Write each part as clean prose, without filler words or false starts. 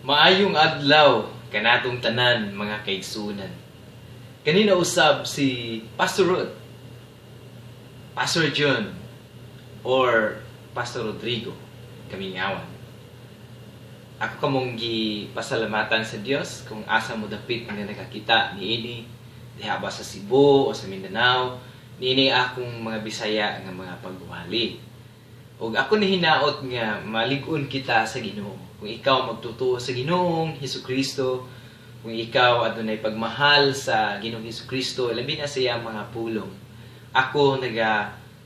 Maayong adlaw kanatong tanan mga kaigsunan. Kanina usab si Pastor Rod, Pastor John, or Pastor Rodrigo Kamingawan. Ako kamong gipasalamatan sa Dios kung asa mo dapit nga nakakita niini diha ba sa Cebu o sa Mindanao, niini akong mga Bisaya nga mga pagwali. Ug ako ni hinaot nga malig-on kita sa Ginoo. Kung ikaw magtutuo sa Ginoong Hesukristo, kung ikaw adunay pagmahal sa Ginoong Hesukristo, labi na sa iyang mga pulong. Ako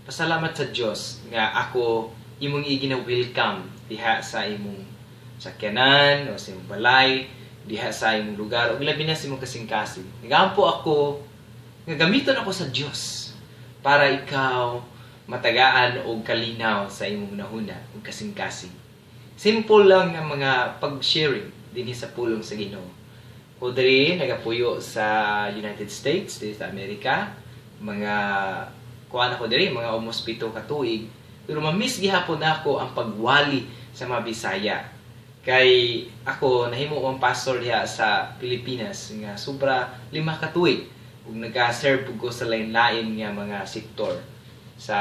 pasalamat sa Dios nga ako imong igina-welcome diha sa imong sakyanan o sa imong balay, diha sa imong lugar, ug labi na sa imong kasing-kasing. Nagampo ako nga gamiton ako sa Dios para ikaw matagaan o kalinaw sa imong nahuna ug kasing-kasing. Simple lang ang mga pag-sharing din sa pulong sa Ginoo. O diri nagapuyo sa United States, diri sa Amerika, mga kuan ako diri mga almost 7 ka tuig. Pero mamiss gihapon ako ang pagwali sa mga Bisaya. Kay ako nahimo ang pastor diha sa Pilipinas nga sobra 5 ka tuig ug nag-serve ko sa lain-lain nga mga sektor sa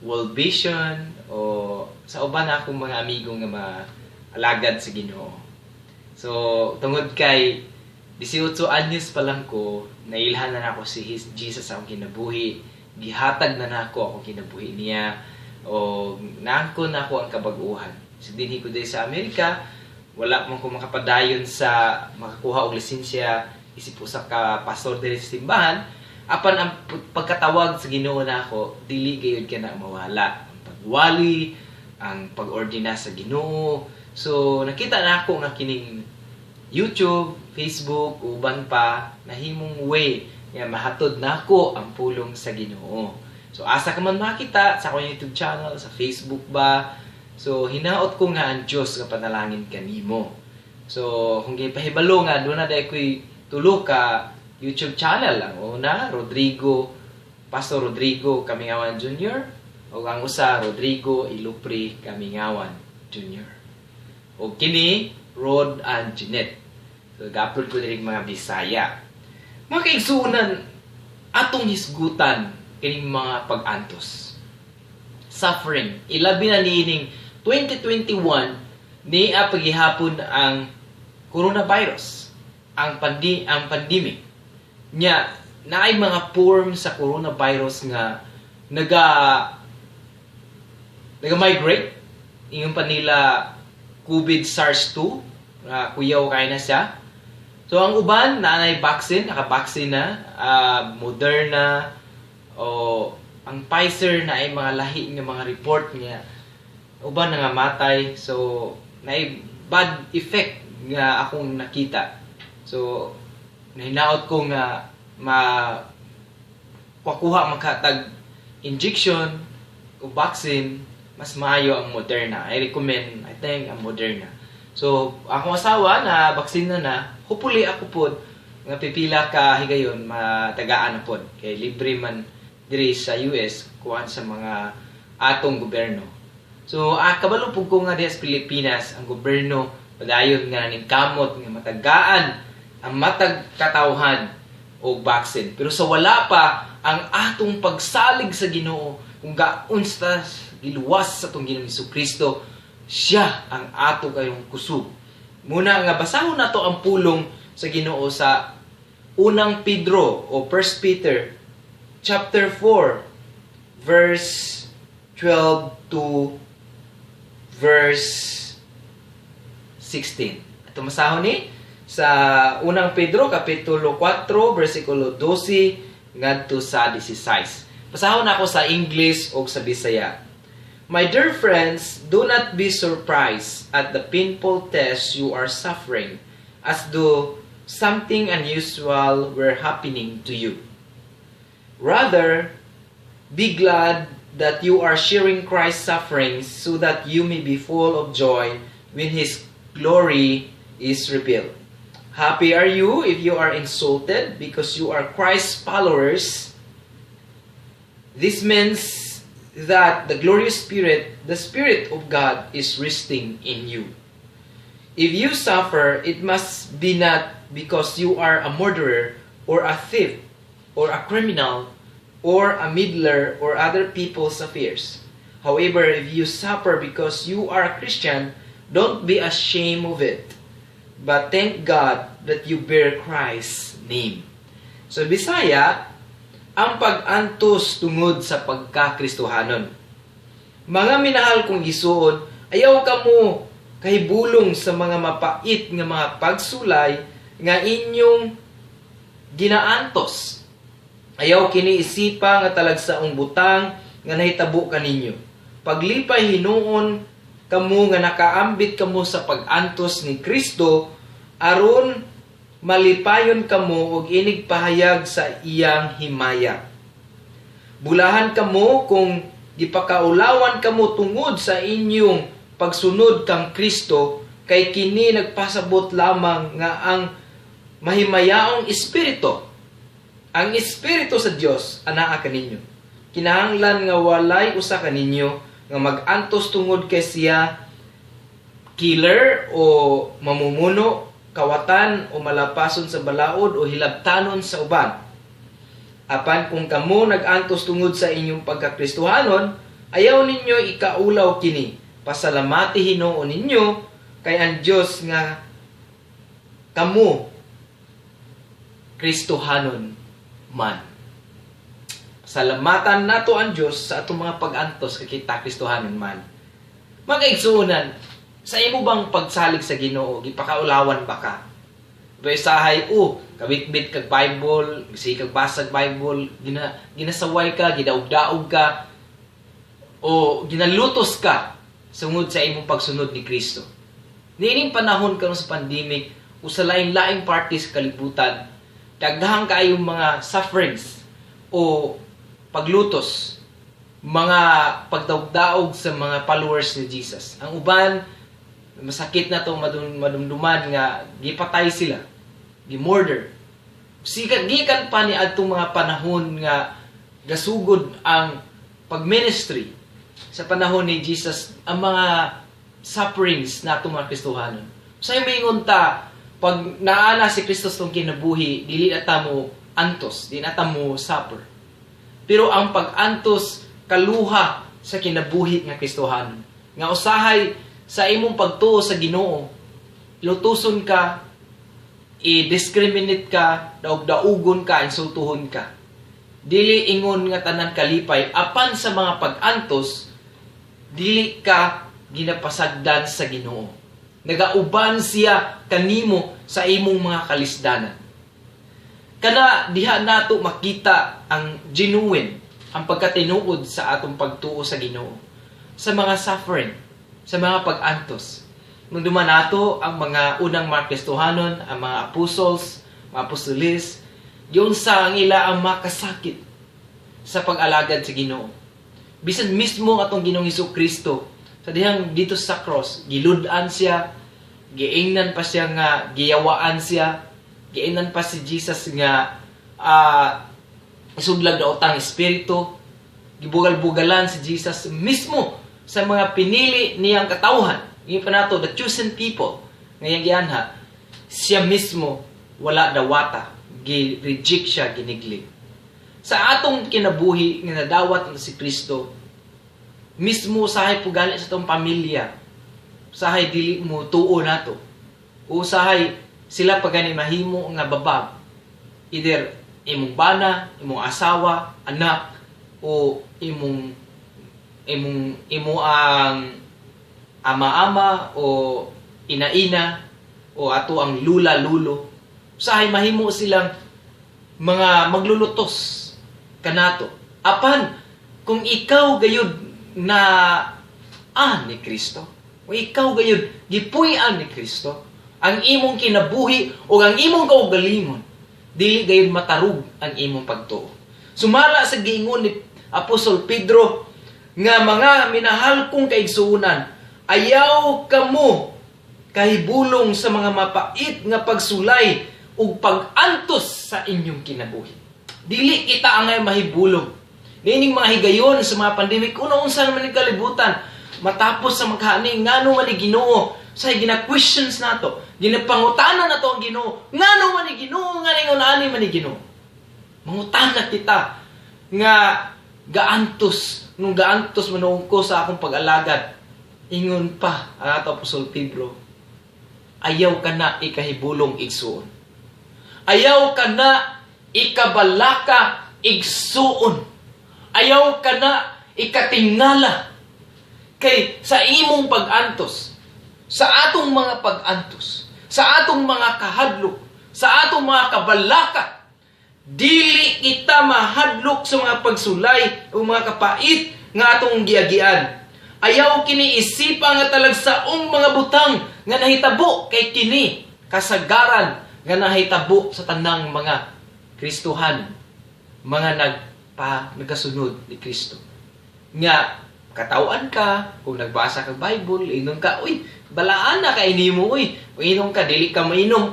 World Vision o sa uban akong mga amigo nga mga alagad sa Ginoo. So, tungod kay 18 anyos pa lang ko, nailhan na ako si Jesus sa akong kinabuhi. Gihatag na nako akong kinabuhi niya o naangkon na ako ang kabag-uhan. So, dinhi ko diri sa Amerika, wala man ko makapadayon sa makakuha og lisensya isip usa ka pastor diri sa simbahan. Apan ang pagkatawag sa Ginoo nako, dili gayud ka na mawala. Ang pagwali, ang pag-ordina sa Ginoo. So nakita na ako nga kining YouTube, Facebook, uban pa nahimong way nga mahatod nako ang pulong sa Ginoo. So asa ka man makita sa akong YouTube channel, sa Facebook ba. So hinaot ko nga ang Dios nga panalangin kanimo. So kung gipahibalo nga do na day koy tulo ka YouTube channel lang. Una, Pastor Rodrigo Kamingawan Jr. O ang usa, Rodrigo Ilupri Kamingawan Jr. O kini, Rod and Jeanette. So, ga-upload ko din mga Bisaya. Mga kaigsunan, atong hisgutan kining mga pag-antos. Suffering. Ilabi na niining 2021 niya paghihapon ang coronavirus. Ang pandemic. Nya, naay mga form sa coronavirus nga naga-migrate. Ingon pa nila COVID SARS-2, kuyaw kay na siya. So ang uban naanay vaccine, naka-vaccine na, Moderna o ang Pfizer na ay mga lahi nga mga report niya. Uban nangamatay. So naay bad effect nga akong nakita. So nahinaot ko nga kuha makatag injection o vaccine, mas maayo ang Moderna. I think ang Moderna. So, akong asawa na vaksina na, hopefully ako pod nga pipila ka higayon matagaan na pod. Kay libre man diri sa US kuan sa mga atong gobyerno. So, kabalo pug ko nga diha sa Pilipinas, ang gobyerno padayon nga ning kamot nga matagaan ang matag katawhan o vaccine. Pero sa wala pa ang atong pagsalig sa Ginoo, kung gaon sa giluwas sa atong Ginoong Hesukristo, siya ang ato kayong kusog. Muna nga basahon nato ang pulong sa Ginoo sa unang Pedro o 1 Peter chapter 4 verse 12 to verse 16. Ato masahon ni sa unang Pedro kapitulo 4 bersikulo 12 ngadto sa 16. Pasahon ako sa English o sa Bisaya. My dear friends, do not be surprised at the painful test you are suffering, as though something unusual were happening to you. Rather, be glad that you are sharing Christ's sufferings so that you may be full of joy when His glory is revealed. Happy are you if you are insulted because you are Christ's followers. This means that the glorious Spirit, the Spirit of God, is resting in you. If you suffer, it must be not because you are a murderer or a thief or a criminal or a meddler or other people's affairs. However, if you suffer because you are a Christian, don't be ashamed of it. But thank God that you bear Christ's name. So, Bisaya, ang pag-antos tungod sa pagka-Kristohanon. Mga minahal kong gisuon, ayaw ka mo kahibulong sa mga mapait nga mga pagsulay nga inyong ginaantos. Ayaw kini isipa nga talagsaong butang nga nahitabo kaninyo. Paglipay hinuon kamo nga nakaambit kamo sa pag-antos ni Kristo aron malipayon kamo og inig pahayag sa iyang himaya. Bulahan kamo kung gipakaulawan kamo tungod sa inyong pagsunod kang Kristo, kay kini nagpasabot lamang nga ang mahimayaong Espiritu. Ang Espiritu sa Dios anaa kaninyo. Kinahanglan nga walay usa kaninyo nga mag-antos tungod kay siya killer o mamumuno, kawatan o malapason sa balaod o hilabtanon sa uban. Apan kung kamo nag-antos tungod sa inyong pagkakristohanon, ayaw ninyo ikaulaw kini. Pasalamati Hinuon ninyo kay ang Dios nga kamo Kristohanon man. Salamatan nato ang Dios sa atong mga pag-antos kay kita Kristohanon man. Mag-igsuonan, sa imo bang pagsalig sa Ginoo gipakaulawan ba ka? Besahay kabitbit kag Bible, bisi kag basag Bible, ginasaway ka, gidaog-daog ka, o ginalutos ka sungod sa imong pagsunod ni Kristo. Niining panahon karon sa pandemic, usa lain-laing parties sa kalibutan, dagdahan kaayong mga sufferings o paglutos, mga pagdaog-daog sa mga followers ni Jesus. Ang uban, masakit na to madumduman nga gipatay sila, gimurder. Gikan pa ni adtong mga panahon nga gasugod ang pagministry sa panahon ni Jesus, ang mga sufferings na itong mga Kristohanon. Sa mingon ta, pag naana si Kristo tong kinabuhi, dili na ta mo antos, dili na ta mo suffer. Pero ang pag-antos, kaluha sa kinabuhi nga Kristohanon. Nga usahay sa imong pagtuo sa Ginoo, lutuson ka, i-discriminate ka, daog-daugon ka, insultuhon ka. Dili ingon nga tanan kalipay, apan sa mga pag-antos, dili ka ginapasagdan sa Ginoo. Nagauban siya kanimo sa imong mga kalisdanan. Kana diha nato makita ang genuine, ang pagkatinuod sa atong pagtuo sa Ginoo. Sa mga suffering, sa mga pag-antos. Nung duman nato ang mga unang mga Kristohanon, ang mga apostles, mga apostolis, yun sa ang ila ang makasakit sa pag-alagad sa Ginoo. Bisan mismo atong Ginoong Hesukristo, sa dihang dito sa cross, giludan siya, giingnan pa siya nga, giyawaan siya, giingnan pa si Jesus nga isudlag na utang espiritu, gibugal-bugalan si Jesus mismo sa mga pinili niyang katawhan. Yung pa nato, the chosen people, ngayang gianha, siya mismo wala dawata, gi-reject siya, giniglig. Sa atong kinabuhi nga nadawat na si Kristo, mismo usahay po gali sa itong pamilya, usahay dili mo tuo nato, usahay sila pagani mahimo nga babag, either imong bana, imong asawa, anak, o imo ang ama-ama o ina-ina o ato ang lula-lulo. Usahay mahimo silang mga maglulutos kanato. Apan, kung ikaw gayud na ni Kristo, kung ikaw gayud gipuy-an ni Kristo, ang imong kinabuhi o ang imong kaugalingon, dili gayud matarug ang imong pagtuo. Sumala sa giingon ni Apostol Pedro nga mga minahal kong kaigsuunan, ayaw kamo kahibulong sa mga mapait nga pagsulay ug pag-antos sa inyong kinabuhi. Dili kita angay mahibulong. Nining mga higayon sa mga pandemic, una-unsa naman ni kalibutan, matapos sa maghani, ngano man ni Ginoo, Say gina-questions nato, ginapangutana nato ang Ginoo. Ngano man ni Ginoo, ngano ani man ni Ginoo. Mangutana kita nga gaantos, nung gaantos manuong ko sa akong pag-alagad. Ingon pa ang ato Apostol Pedro, ayaw ka na ikahibulong igsuon. Ayaw ka na ikabalaka igsuon. Ayaw ka na ikatingala. Kay sa imong pag-antos, sa atong mga pag-antos, sa atong mga kahadlok, sa atong mga kabalaka, dili kita mahadlok sa mga pagsulay o mga kapait nga atong giagian. Ayaw kini isipa nga talagsaong mga butang nga nahitabo kay kini kasagaran nga nahitabo sa tanang mga Kristohan, mga nagkasunod ni Kristo. Nga katawan ka, kung nagbasa ka Bible, inom ka, uy, balaan na ka inimo, uy, inom ka, dili ka mainom,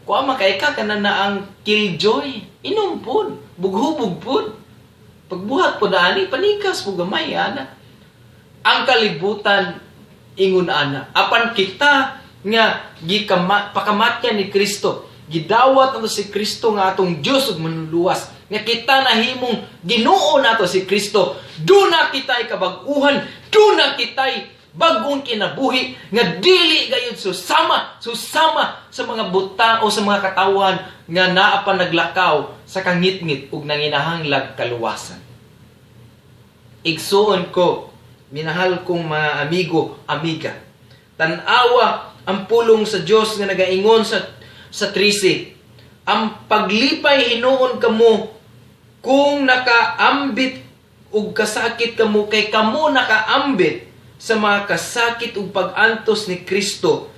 kuha makay ka na ang killjoy, inom po, bughubog po, pagbuhat po na ani, panikas po gamay, ana. Ang kalibutan, ingon ana, apan kita, nga, pakamatyan ni Kristo, gidawat nato si Kristo nga atong Dios ug manluluwas, nga kita nahimong Ginoo nato si Kristo, do na kitay kabag-uhan, do na kitay bagong kinabuhi nga dili gayud susama sa mga buta o sa mga katawan nga naa pa naglakaw sa kangitngit ug nanginahanglag kaluwasan. Igsuon ko, minahal kong mga amigo, amiga, tan-awa ang pulong sa Dios nga nagaingon sa 13, ang paglipay hinuon kamo kung nakaambit ug kasakit kamo, kay kamo nakaambit sa mga kasakit ug pag-antos ni Kristo,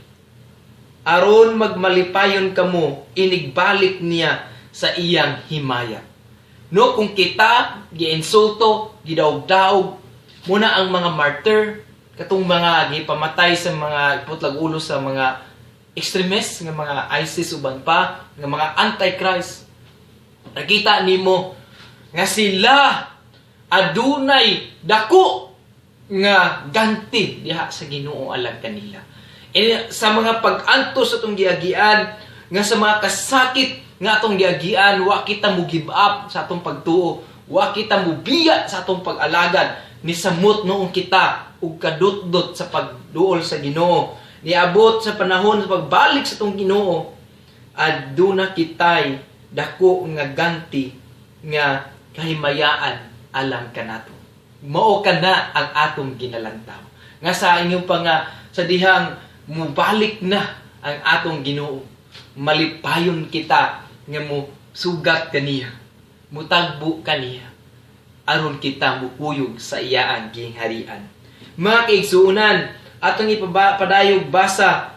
aron magmalipayon kamo, inigbalik niya sa iyang himaya. No, kung kita giinsulto, gidaog-daog, muna ang mga martyr, katong mga gipamatay sa mga putlag ulo sa mga extremists, nga mga ISIS uban pa, nga mga antichrist. Nakita nimo nga sila adunay dako nga ganti diha sa Ginoo alang kanila. Sa mga pag-antos atong giagian, nga sa mga kasakit nga atong giagian, wa kita mo give up sa atong pagtuo, wa kita mo biya sa atong pag-alagad, ni samot noong kita ug kadutdot sa pagduol sa Ginoo. Niabot sa panahon sa pagbalik sa itong Ginoo, aduna kitay dako nga ganti nga kahimayaan alang kanato. Mao kana ang atong ginalantaw. Nga sa inyong sa dihang mubalik na ang atong Ginoo, malipayon kita nga mo sugat kaniya, mutagbo kaniya, aron kita mukuyog sa iyang gingharian. Mga kaigsuunan, atong ipadayog basa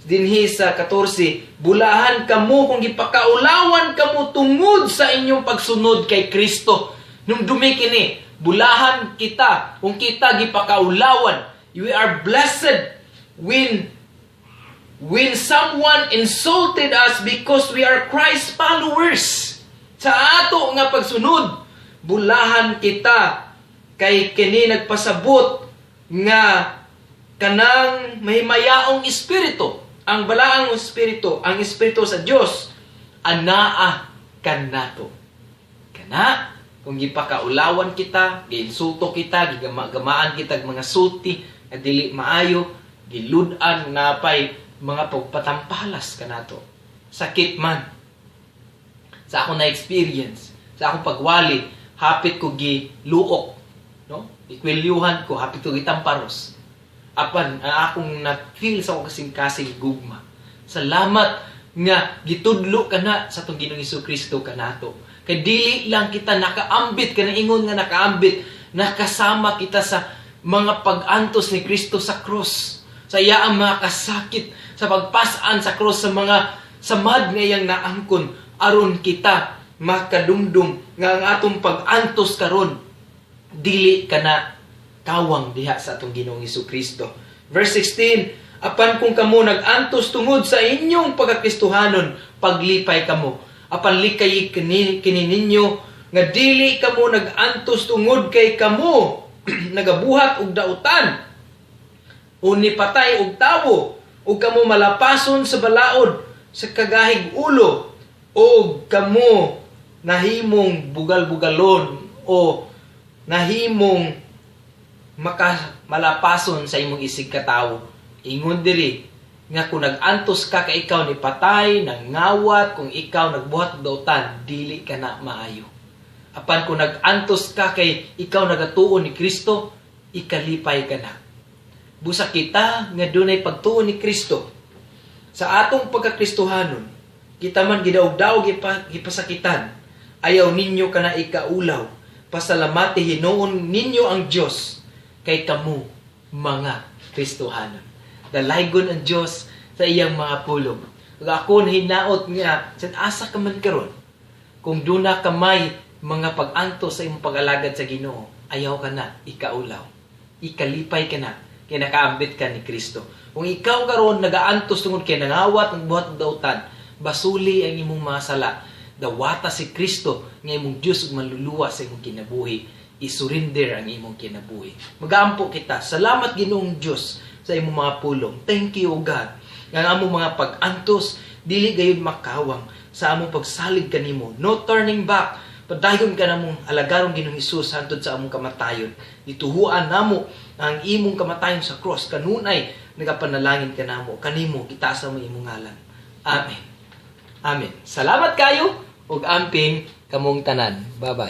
dinhi sa 14, bulahan kamo kung gipakaulawan kamo tungod sa inyong pagsunod kay Kristo. Nung dumi kini, bulahan kita kung kita gipakaulawan. We are blessed when someone insulted us because we are Christ followers. Sa ato nga pagsunod, bulahan kita kay kini nagpasabot nga kanang mahimayaong espiritu, ang balaang espiritu, ang espiritu sa Dios, anaa kanato. Kana kung gipakaulawan kita, giinsulto kita, gigama-gamaan kita mga sulti nga dili maayo, giludan napay mga pagpatampalas kanato. Sakit man. Sa akong na-experience, sa akong pagwali, hapit ko giluok, no? Ikwelyuhan ko, hapit ko gitamparos. Apan ang akong na-feel sa akong kasing-kasing gugma. Salamat nga gitudlo ka na sa itong Ginoong Jesucristo kanato. Kay dili lang kita nakaambit, kana ingon nga nakaambit, nakasama kita sa mga pag-antos ni Kristo sa cross. Sa iyaang mga kasakit, sa pagpasaan sa cross, sa mga samad nga iyang naangkon, aron kita makadumdum nga ang atong pag-antos karon dili ka na kawang diha sa atong Ginoong Jesucristo. Verse 16, apan kung kamo nag-antos tungod sa inyong pagkakristohanon, paglipay kamo. Apan likay kini ninyo nga dili kamo nag-antos tungod kay kamo nagabuhat og dautan o nipatay og tawo o kamo malapason sa balaod sa kagahig ulo, o kamo nahimong bugal-bugalon o nahimong malapason sa imong isig katawo. Ingon diri nga kung nag-antos ka ikaw ni patay, nangawat, kung ikaw nagbuhat og dautan, dili ka na maayo. Apan kung nag-antos ka kay ikaw nagatuon ni Kristo, ikalipay ka na. Busa kita nga dunay pagtuon ni Kristo. Sa atong pagkakristohanon, kita man gidaog-daog gipasakitan, ayaw ninyo ka na ikaulaw, pasalamati hinoon ninyo ang Dios kay kamu mga Kristohanon. Dalaygon ang Dios sa iyang mga pulong. Ug ako hinaot nga sa asa ka man karon, kung duna ka may mga pag-anto sa imong pag-alagad sa Ginoo, ayaw ka na ikaulaw. Ikalipay ka na kay nakaambit ka ni Kristo. Kung ikaw karon nagaantos tungod kay nangawat ng buhat og dautan, basuli ang imong mga sala. Dawata si Kristo nga imong Dios ug manluluwa sa imong kinabuhi. I-surrender ang imong kinabuhi. Magaampo kita. Salamat Ginoong Dios sa imong mga pulong. Thank you, O God. Nga ang among mga pag-antos dili gayud makawang sa among pagsalig kanimo. No turning back. Padayon ka namong alagaron Ginoong Hesus hantod sa among kamatayon. Dituhuan namo ang imong kamatayon sa cross. Kanunay nagapanalangin ka namo. Kanimo itaas mo imong ngalan. Amen. Amen. Salamat kayo ug amping kamong tanan. Bye-bye.